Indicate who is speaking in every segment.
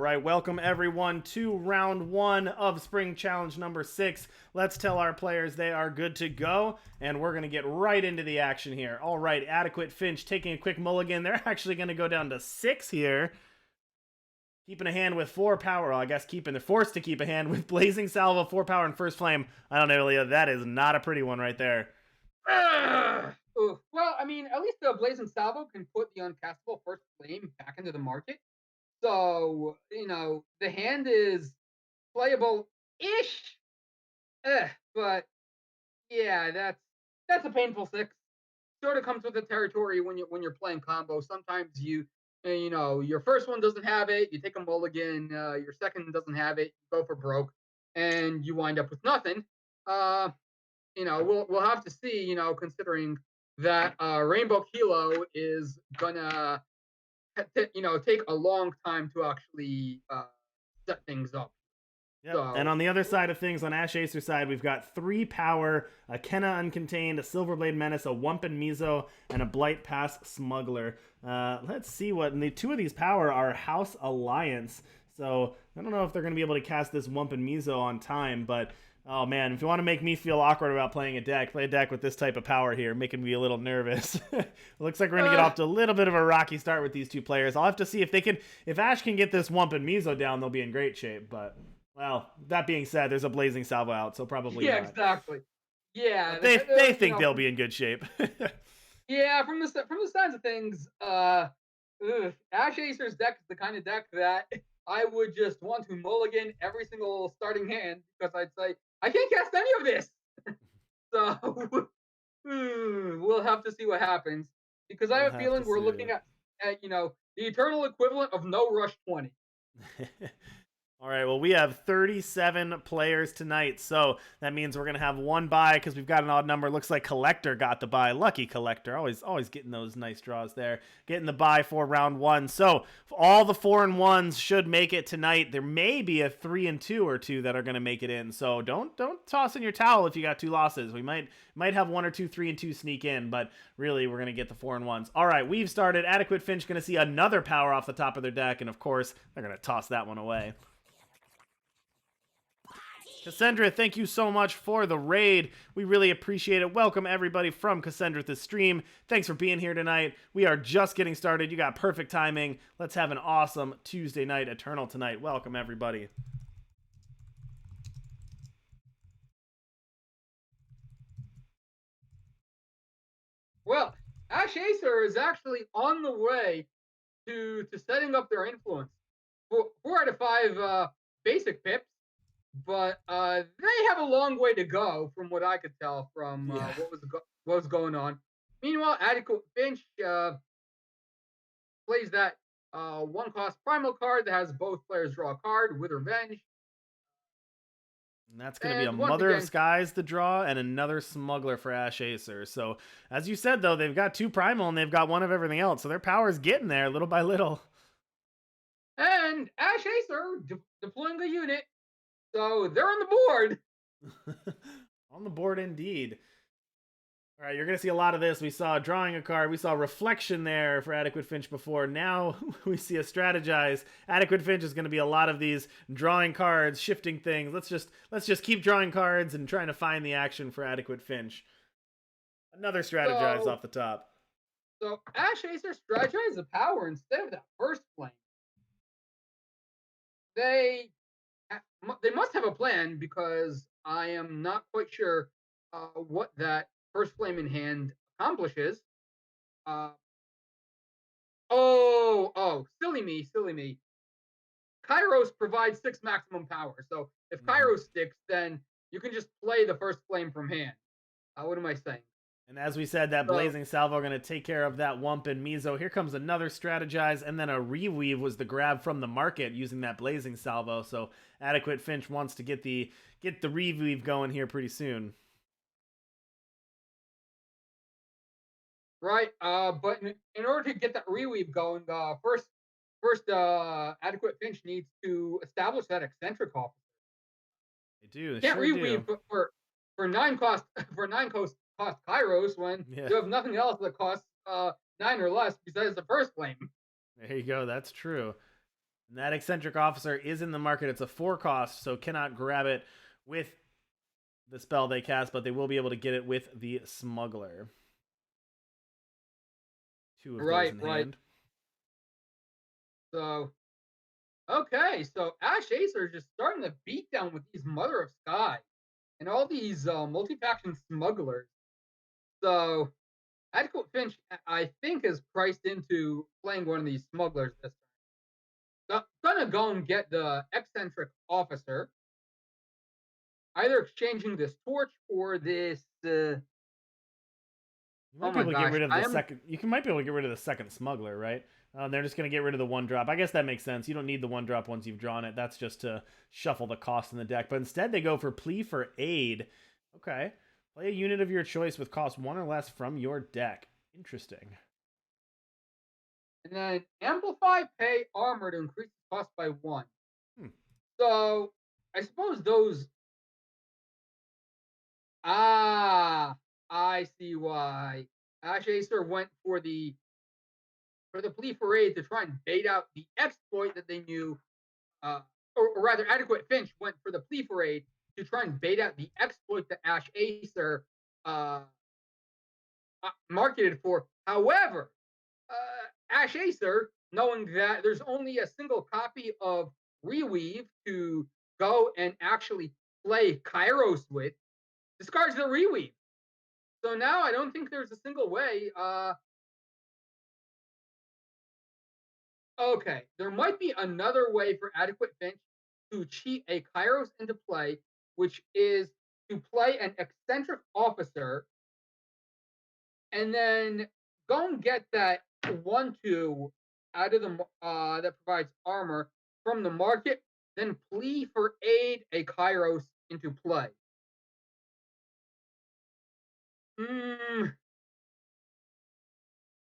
Speaker 1: right, welcome everyone to round one of Spring Challenge number 6. Let's tell our players they are good to go, and we're going to get right into the action here. All right, AdequateFinch taking a quick mulligan. They're actually going to go down to 6 here. Keeping a hand with 4 power. Well, I guess they're forced to keep a hand with Blazing Salvo, 4 power, and First Flame. I don't know, Leah, that is not a pretty one right there.
Speaker 2: Well, I mean, at least the Blazing Salvo can put the uncastable First Flame back into the market. So, the hand is playable-ish. But yeah, that's a painful 6. Sort of comes with the territory when you're playing combo. Sometimes your first one doesn't have it, you take a mulligan. Your second doesn't have it, you go for broke, and you wind up with nothing. Uh, we'll have to see. Considering that Rainbow Keelo is gonna take a long time to actually set things up.
Speaker 1: Yep. And
Speaker 2: So
Speaker 1: on the other side of things, on AsheAcer side, we've got 3 power, a Kenna Uncontained, a Silverblade Menace, a Wumpin Mizo, and a Blight Pass Smuggler. Let's see what, and the 2 of these power are House Alliance. So I don't know if they're going to be able to cast this Wumpin Mizo on time, but oh man, if you want to make me feel awkward about playing a deck, play a deck with this type of power here, making me a little nervous. Looks like we're going to get off to a little bit of a rocky start with these 2 players. I'll have to see if Ash can get this Wumpin Mizo down, they'll be in great shape, but... Well, that being said, there's a Blazing Salvo out, so probably
Speaker 2: yeah,
Speaker 1: not.
Speaker 2: exactly. Yeah,
Speaker 1: But they think they'll be in good shape.
Speaker 2: yeah. From the signs of things, AsheAcer's deck is the kind of deck that I would just want to mulligan every single starting hand because I'd say I can't cast any of this. So we'll have to see what happens because I
Speaker 1: We'll
Speaker 2: have a
Speaker 1: have to
Speaker 2: feeling we're
Speaker 1: see.
Speaker 2: looking at the eternal equivalent of no rush 20.
Speaker 1: All right, well, we have 37 players tonight, so that means we're going to have 1 bye because we've got an odd number. Looks like Collector got the bye. Lucky Collector, always getting those nice draws there. Getting the bye for round 1. So all the 4 and 1s should make it tonight. There may be a 3 and 2 or 2 that are going to make it in, so don't toss in your towel if you got 2 losses. We might have 1 or 2 3 and 2 sneak in, but really we're going to get the 4 and 1s. All right, we've started. AdequateFinch going to see another power off the top of their deck, and of course, they're going to toss that one away. Cassandra, thank you so much for the raid. We really appreciate it. Welcome everybody from Cassandra the stream. Thanks for being here tonight. We are just getting started. You got perfect timing. Let's have an awesome Tuesday night Eternal tonight. Welcome everybody.
Speaker 2: Well, AsheAcer is actually on the way to setting up their influence. 4 out of 5 basic pips, but they have a long way to go from what I could tell from what was going on. Meanwhile, AdequateFinch plays that 1-cost primal card that has both players draw a card with Revenge.
Speaker 1: And that's going to be a
Speaker 2: And once
Speaker 1: Mother of
Speaker 2: again,
Speaker 1: Skies to draw and another Smuggler for AsheAcer. So, as you said, though, they've got 2 Primal and they've got 1 of everything else. So their power's getting there little by little.
Speaker 2: and AsheAcer deploying a unit. So they're on the board.
Speaker 1: On the board indeed. All right, you're going to see a lot of this. We saw drawing a card. We saw Reflection there for AdequateFinch before. Now we see a Strategize. AdequateFinch is going to be a lot of these drawing cards, shifting things. Let's just keep drawing cards and trying to find the action for AdequateFinch. Another Strategize off the top.
Speaker 2: So AsheAcer strategize the power instead of that First Flame. They must have a plan because I am not quite sure what that First Flame in hand accomplishes. Silly me. Kairos provides 6 maximum power. So if Kairos sticks, then you can just play the First Flame from hand. What am I saying?
Speaker 1: And as we said, that Blazing Salvo are going to take care of that Wumpin Mizo. Here comes another Strategize, and then a Reweave was the grab from the market using that Blazing Salvo. So AdequateFinch wants to get the Reweave going here pretty soon.
Speaker 2: Right, but in order to get that Reweave going, first AdequateFinch needs to establish that Eccentric officer.
Speaker 1: They do. They
Speaker 2: Can't
Speaker 1: sure
Speaker 2: Reweave
Speaker 1: do.
Speaker 2: for 9 cost Kairos when you have nothing else that costs 9 or less besides the First Flame.
Speaker 1: There you go. That's true. And that Eccentric Officer is in the market. It's a 4 cost, so cannot grab it with the spell they cast, but they will be able to get it with the Smuggler. 2 of those in hand.
Speaker 2: So, okay, so AsheAcer is just starting to beat down with these Mother of Sky and all these multi-faction smugglers. So, AdequateFinch, I think, is priced into playing one of these smugglers this time. So, gonna go and get the Eccentric Officer, either exchanging this torch or this.
Speaker 1: You might be able to get rid of the second. You might be able to get rid of the second Smuggler, right? They're just going to get rid of the 1-drop. I guess that makes sense. You don't need the 1-drop once you've drawn it. That's just to shuffle the cost in the deck. But instead, they go for Plea for Aid. Okay. Play a unit of your choice with cost 1 or less from your deck. Interesting.
Speaker 2: And then Amplify, pay armor to increase the cost by 1. So, I suppose those... I see why. AsheAcer went for the Plea for Aid to try and bait out the exploit that they knew, or rather, AdequateFinch went for the Plea for Aid to try and bait out the exploit that AsheAcer marketed for. However, AsheAcer, knowing that there's only a single copy of Reweave to go and actually play Kairos with, discards the Reweave. So now I don't think there's a single way. Okay, there might be another way for AdequateFinch to cheat a Kairos into play, which is to play an Eccentric Officer and then go and get that 1/2 out of the that provides armor from the market, then Plea for Aid a Kairos into play.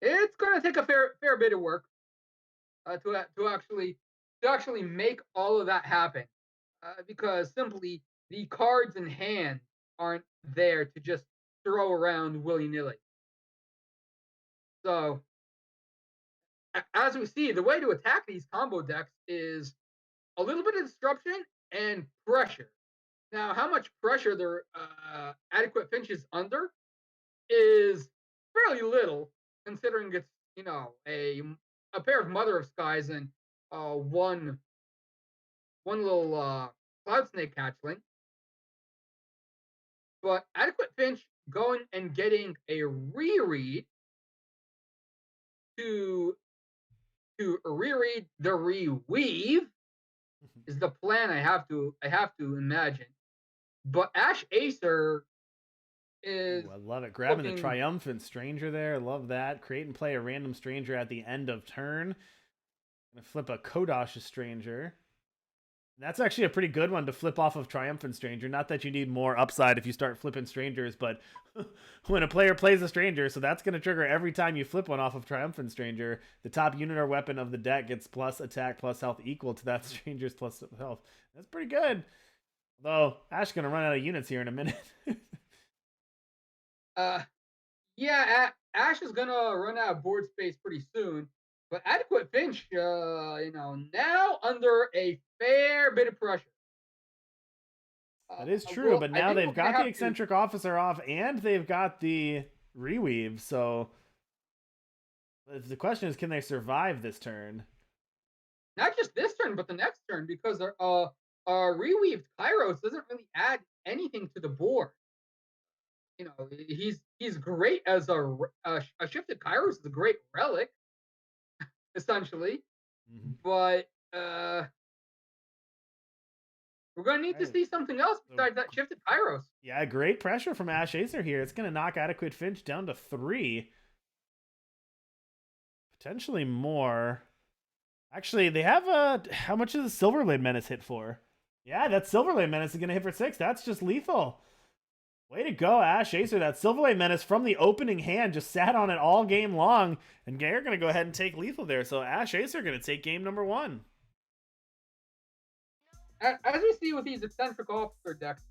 Speaker 2: It's going to take a fair bit of work to actually make all of that happen, because simply the cards in hand aren't there to just throw around willy nilly. So, as we see, the way to attack these combo decks is a little bit of disruption and pressure. Now, how much pressure their AdequateFinch is under is fairly little, considering it's a pair of Mother of Skies and one little Cloud Snake hatchling. But AdequateFinch going and getting a reread to reread the Reweave is the plan I have to imagine. But AsheAcer is...
Speaker 1: Ooh, I love it. Grabbing the Triumphant Stranger there. I love that. Create and play a random stranger at the end of turn. Gonna flip a Kodosh Stranger. That's actually a pretty good one to flip off of Triumphant Stranger. Not that you need more upside if you start flipping strangers, but when a player plays a stranger, so that's going to trigger every time you flip one off of Triumphant Stranger, the top unit or weapon of the deck gets plus attack plus health equal to that stranger's plus health. That's pretty good. Although, Ash is going to run out of units here in a minute.
Speaker 2: Yeah, Ash is going to run out of board space pretty soon. But AdequateFinch, now under a fair bit of pressure.
Speaker 1: That is true, but now they've got the Eccentric Officer off, and they've got the Reweave, so the question is, can they survive this turn?
Speaker 2: Not just this turn, but the next turn, because Reweaved Kairos doesn't really add anything to the board. He's great as a shifted Kairos is a great relic, essentially. But we're going to need to see something else besides that shifted Kairos.
Speaker 1: Yeah, great pressure from AsheAcer here. It's going to knock AdequateFinch down to 3. Potentially more. Actually, they have how much does the Silverblade Menace hit for? Yeah, that Silverblade Menace is going to hit for 6. That's just lethal. Way to go, AsheAcer. That Silverblade Menace from the opening hand just sat on it all game long. And they're going to go ahead and take lethal there. So AsheAcer going to take game number 1.
Speaker 2: As we see with these Eccentric Officer decks,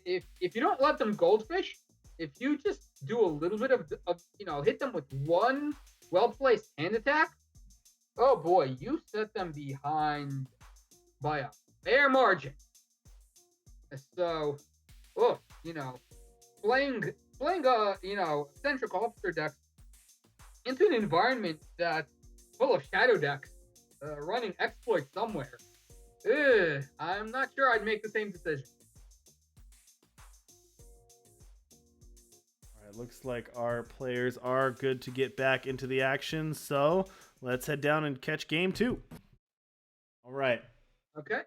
Speaker 2: if you don't let them goldfish, if you just do a little bit of hit them with one well-placed hand attack, Oh boy, you set them behind by a fair margin. So, oh, playing eccentric officer decks into an environment that's full of shadow decks running exploits somewhere. I'm not sure I'd make the same decision.
Speaker 1: All right, looks like our players are good to get back into the action, so let's head down and catch game 2. All right.
Speaker 2: Okay.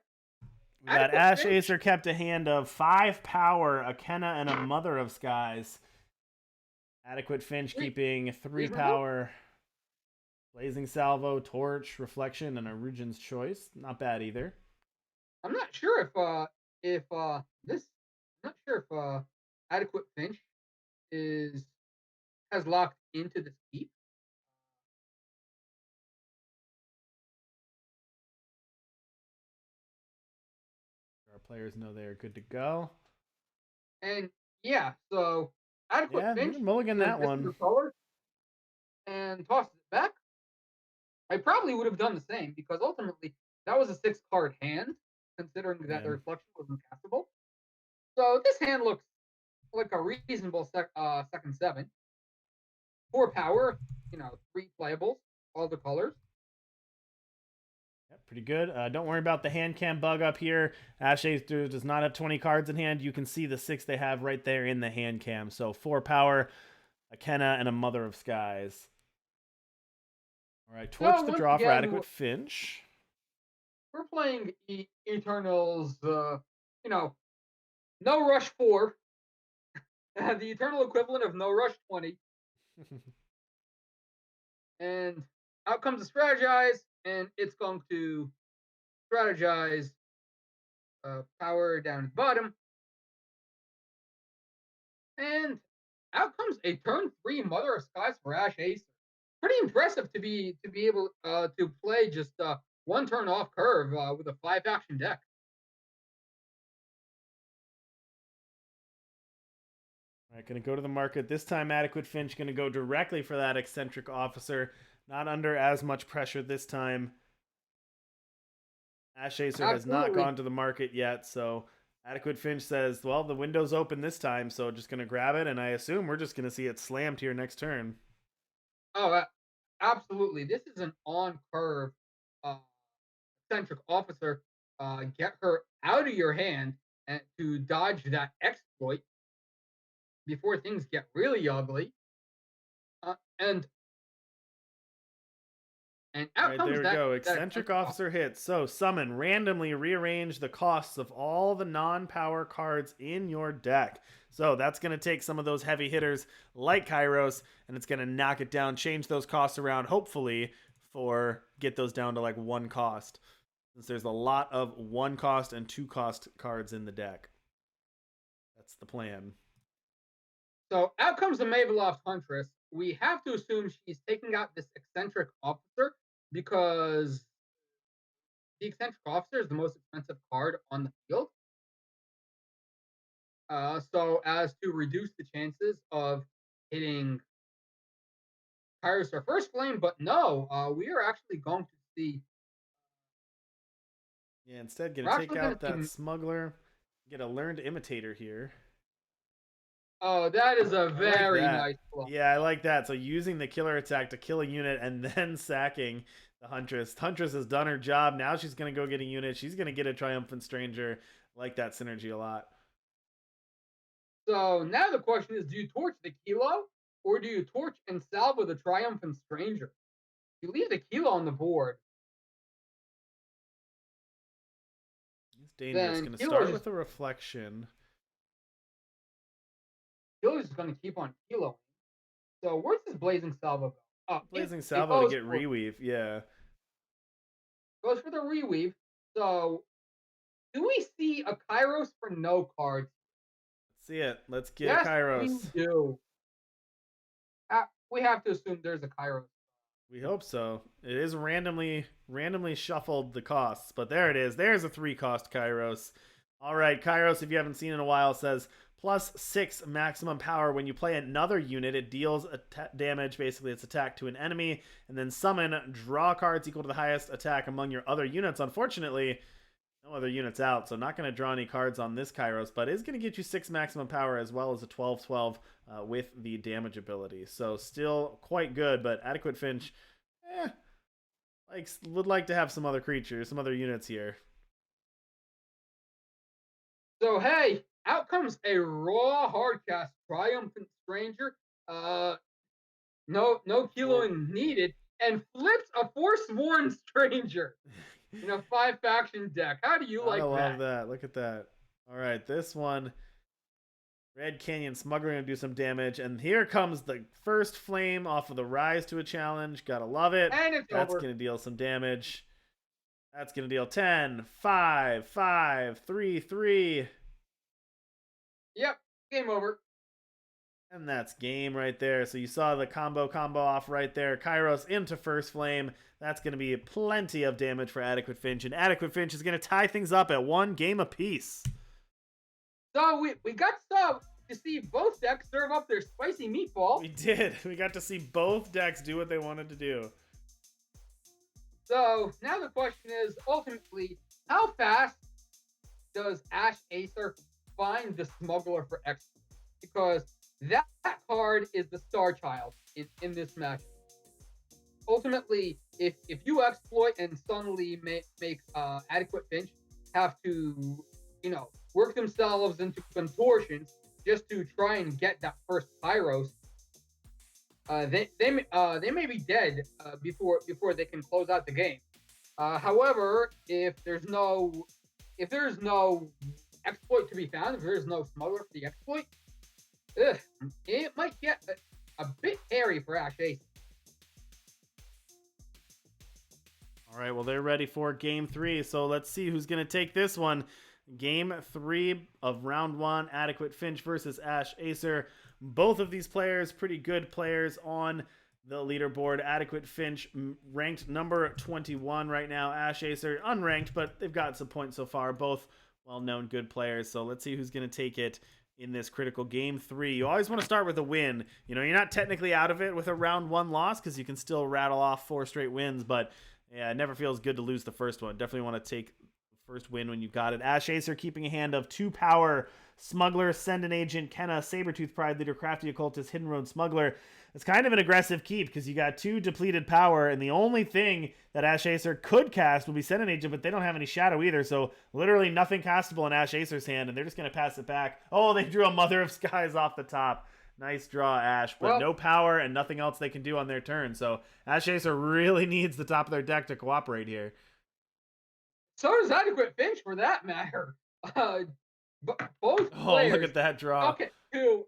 Speaker 1: We got
Speaker 2: Adequate Finch.
Speaker 1: AsheAcer kept a hand of 5 power, a Kenna, and a Mother of Skies. AdequateFinch keeping 3
Speaker 2: Reasonable.
Speaker 1: power, Blazing Salvo, Torch, Reflection, and a Rugen's Choice. Not bad either.
Speaker 2: I'm not sure if this I'm not sure if Adequate Finch is has locked into this keep.
Speaker 1: Our players know they are good to go.
Speaker 2: And yeah, so Adequate
Speaker 1: Yeah,
Speaker 2: Finch
Speaker 1: mulligan
Speaker 2: says
Speaker 1: that
Speaker 2: this is
Speaker 1: one.
Speaker 2: the color and tosses it back. I probably would have done the same because ultimately that was a 6 card hand, considering that
Speaker 1: Yeah.
Speaker 2: the reflection was uncastable. So this hand looks like a reasonable second 7. 4 power, 3 playables, all the colors.
Speaker 1: Yep, pretty good. Don't worry about the hand cam bug up here. AsheAcer does not have 20 cards in hand. You can see the 6 they have right there in the hand cam. So 4 power, a Kenna, and a Mother of Skies. All right, Torch
Speaker 2: So
Speaker 1: the
Speaker 2: once
Speaker 1: draw for
Speaker 2: again,
Speaker 1: AdequateFinch.
Speaker 2: we're playing Eternals. No Rush 4, the Eternal equivalent of No Rush 20, and out comes the strategize, and it's going to strategize power down at the bottom, and out comes a turn 3 Mother of Skies for AsheAcer. Pretty impressive to be able to play just one turn off curve with a 5 action deck.
Speaker 1: All right, going to go to the market. This time, AdequateFinch going to go directly for that Eccentric Officer. Not under as much pressure this time. AsheAcer has not
Speaker 2: Absolutely.
Speaker 1: gone to the market yet, so AdequateFinch says, well, the window's open this time, so just going to grab it, and I assume we're just going to see it slammed here next turn.
Speaker 2: Oh, absolutely. This is an on curve uh, eccentric officer. Get her out of your hand and to dodge that exploit before things get really ugly. Uh, and and
Speaker 1: All
Speaker 2: out
Speaker 1: right, there
Speaker 2: comes
Speaker 1: we
Speaker 2: that
Speaker 1: go.
Speaker 2: that
Speaker 1: Eccentric
Speaker 2: eccentric officer.
Speaker 1: Officer hits. So, summon, randomly rearrange the costs of all the non power cards in your deck. So, that's going to take some of those heavy hitters like Kairos, and it's going to knock it down, change those costs around, hopefully, for get those down to like 1 cost. Since there's a lot of 1 cost and 2 cost cards in the deck. That's the plan.
Speaker 2: So out comes the Maveloft Huntress. We have to assume she's taking out this eccentric officer because the eccentric officer is the most expensive card on the field. So as to reduce the chances of hitting Kairos or First Flame, but no, we are actually going to see.
Speaker 1: Yeah, instead, going
Speaker 2: We're
Speaker 1: to take
Speaker 2: actually going
Speaker 1: out
Speaker 2: to
Speaker 1: that
Speaker 2: see.
Speaker 1: Smuggler. Get a Learned Imitator here.
Speaker 2: Oh, that is a
Speaker 1: I like
Speaker 2: very
Speaker 1: that.
Speaker 2: nice play.
Speaker 1: Yeah, I like that. So using the killer attack to kill a unit and then sacking the Huntress. Huntress has done her job. Now she's going to go get a unit. She's going to get a Triumphant Stranger. I like that synergy a lot.
Speaker 2: So now the question is: do you torch the Keelo or do you torch and salvo the Triumphant Stranger? You leave the Keelo on the board,
Speaker 1: It's dangerous.
Speaker 2: then
Speaker 1: Going to
Speaker 2: Keelo
Speaker 1: start
Speaker 2: is just
Speaker 1: with a Reflection.
Speaker 2: Keelo's just going to keep on Keelo. So where's this Blazing Salvo go? Oh,
Speaker 1: Blazing
Speaker 2: it
Speaker 1: Salvo to
Speaker 2: goes
Speaker 1: get
Speaker 2: for
Speaker 1: Reweave. Yeah.
Speaker 2: the reweave. So do we see a Kairos for no cards?
Speaker 1: Let's see it. Let's get a
Speaker 2: Yes, we
Speaker 1: Kairos.
Speaker 2: do. We have to assume there's a Kairos.
Speaker 1: We hope so. It is randomly shuffled the costs, but there it is. There's a 3 cost Kairos. All right, Kairos, if you haven't seen in a while, says +6 maximum power. When you play another unit, it deals damage, basically its attack, to an enemy, and then summon, draw cards equal to the highest attack among your other units. Unfortunately, no other units out, so not going to draw any cards on this Kairos, but is going to get you 6 maximum power as well as a 12/12 with the damage ability. So still quite good, but AdequateFinch would like to have some other creatures, some other units here.
Speaker 2: So hey, out comes a raw hardcast Triumphant Stranger. No Keeloing needed, and flips a Forsworn Stranger in a 5-faction deck. How do you like
Speaker 1: I
Speaker 2: that?
Speaker 1: love that. Look at that. All right, this one, Red Canyon Smuggler, going to do some damage, and here comes the first flame off of the Rise to a Challenge. Gotta love it.
Speaker 2: And it's
Speaker 1: That's
Speaker 2: over.
Speaker 1: going to deal some damage. That's going to deal 10, 5, 5, 3, 3.
Speaker 2: Yep, game over.
Speaker 1: And that's game right there. So you saw the combo off right there. Kairos into first flame. That's going to be plenty of damage for AdequateFinch. And AdequateFinch is going to tie things up at 1 game apiece.
Speaker 2: So we got to see both decks serve up their spicy meatball.
Speaker 1: We did. We got to see both decks do what they wanted to do.
Speaker 2: So now the question is, ultimately, how fast does AsheAcer find the Smuggler for X? Because that card is the star child in this match. Ultimately, if you exploit and suddenly make AdequateFinch have to, work themselves into contortions just to try and get that first Kairos, they may be dead before they can close out the game. However, if there's no exploit to be found, if there's no Smuggler for the exploit, it might get a bit hairy for AsheAcer.
Speaker 1: All right, well, they're ready for game 3, so let's see who's going to take this one. Game 3 of round 1, AdequateFinch versus AsheAcer. Both of these players, pretty good players on the leaderboard. AdequateFinch ranked number 21 right now. AsheAcer unranked, but they've got some points so far. Both well-known good players, so let's see who's going to take it in this critical game 3. You always want to start with a win. You're not technically out of it with a round 1 loss because you can still rattle off 4 straight wins, but yeah, it never feels good to lose the first one. Definitely want to take the first win when you got it. AsheAcer keeping a hand of 2 power, Smuggler, Send an Agent, Kenna, Sabertooth Pride Leader, Crafty Occultist, Hidden Road Smuggler. It's kind of an aggressive keep because you got 2 depleted power, and the only thing that AsheAcer could cast would be Send an Agent, but they don't have any shadow either, so literally nothing castable in AsheAcer's hand, and they're just going to pass it back. Oh, they drew a Mother of Skies off the top. Nice draw, Ash, but no power and nothing else they can do on their turn, so AsheAcer really needs the top of their deck to cooperate here.
Speaker 2: So does AdequateFinch, for that matter. Both players.
Speaker 1: Oh, look at that draw.
Speaker 2: Okay, 2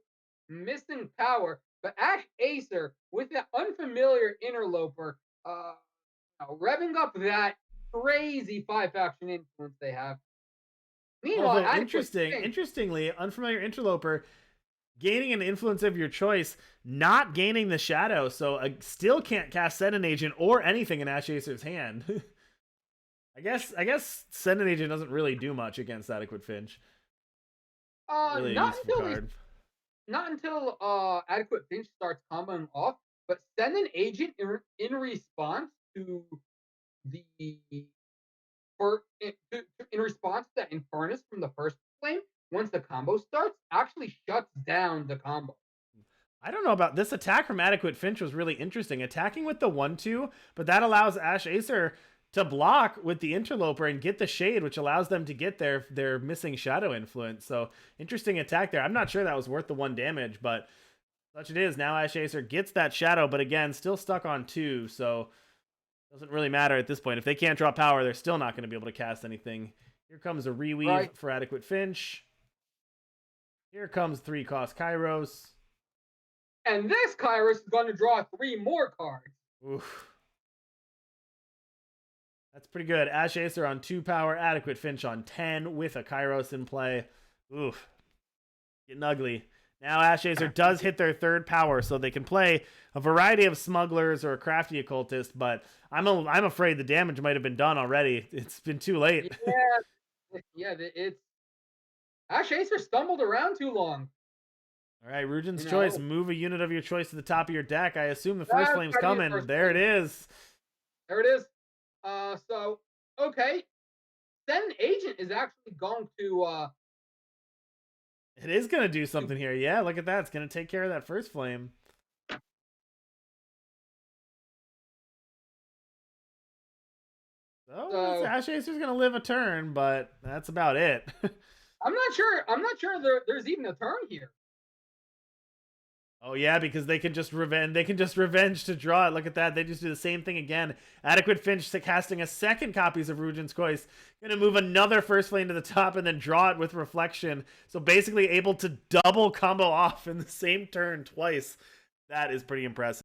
Speaker 2: missing power, but AsheAcer with that unfamiliar Interloper, revving up that crazy 5-faction influence they have. Meanwhile,
Speaker 1: interestingly, unfamiliar Interloper gaining an influence of your choice, not gaining the shadow, so still can't cast Send an Agent or anything in AsheAcer's hand. I guess Send an Agent doesn't really do much against AdequateFinch. Really
Speaker 2: not until AdequateFinch starts comboing off, but Send an Agent in response to in response to that Infernus from the first flame, once the combo starts, actually shuts down the combo.
Speaker 1: I don't know about this attack from AdequateFinch was really interesting. Attacking with the 1/2, but that allows AsheAcer to block with the Interloper and get the shade, which allows them to get their missing shadow influence. So interesting attack there. I'm not sure that was worth the 1 damage, but such it is. Now AsheAcer gets that shadow, but again, still stuck on 2, so doesn't really matter at this point. If they can't draw power, they're still not going to be able to cast anything. Here comes a reweave for AdequateFinch. Here comes 3-cost Kairos.
Speaker 2: And this Kairos is going to draw 3 more cards.
Speaker 1: Oof. That's pretty good. AsheAcer on 2 power, AdequateFinch on 10 with a Kairos in play. Oof. Getting ugly. Now AsheAcer does hit their 3rd power, so they can play a variety of Smugglers or a Crafty Occultist, but I'm afraid the damage might have been done already. It's been too late.
Speaker 2: Yeah, AsheAcer stumbled around too long.
Speaker 1: All right, Rugen's
Speaker 2: You
Speaker 1: choice.
Speaker 2: know,
Speaker 1: Move a unit of your choice to the top of your deck. I assume the first
Speaker 2: that's
Speaker 1: flame's
Speaker 2: gotta be a
Speaker 1: coming.
Speaker 2: first
Speaker 1: There it
Speaker 2: flame.
Speaker 1: is.
Speaker 2: There it is. So okay, then Agent is actually going
Speaker 1: It is going to do
Speaker 2: to
Speaker 1: something here. Yeah, look at that. It's going to take care of that first flame. So this
Speaker 2: so
Speaker 1: AsheAcer's going to live a turn, but that's about it.
Speaker 2: there's even a turn here.
Speaker 1: Oh yeah, because they can just revenge. They can just revenge to draw it. Look at that. They just do the same thing again. AdequateFinch casting a second copies of Rugen's Choice. Gonna move another first flame to the top and then draw it with reflection. So basically able to double combo off in the same turn twice. That is pretty impressive.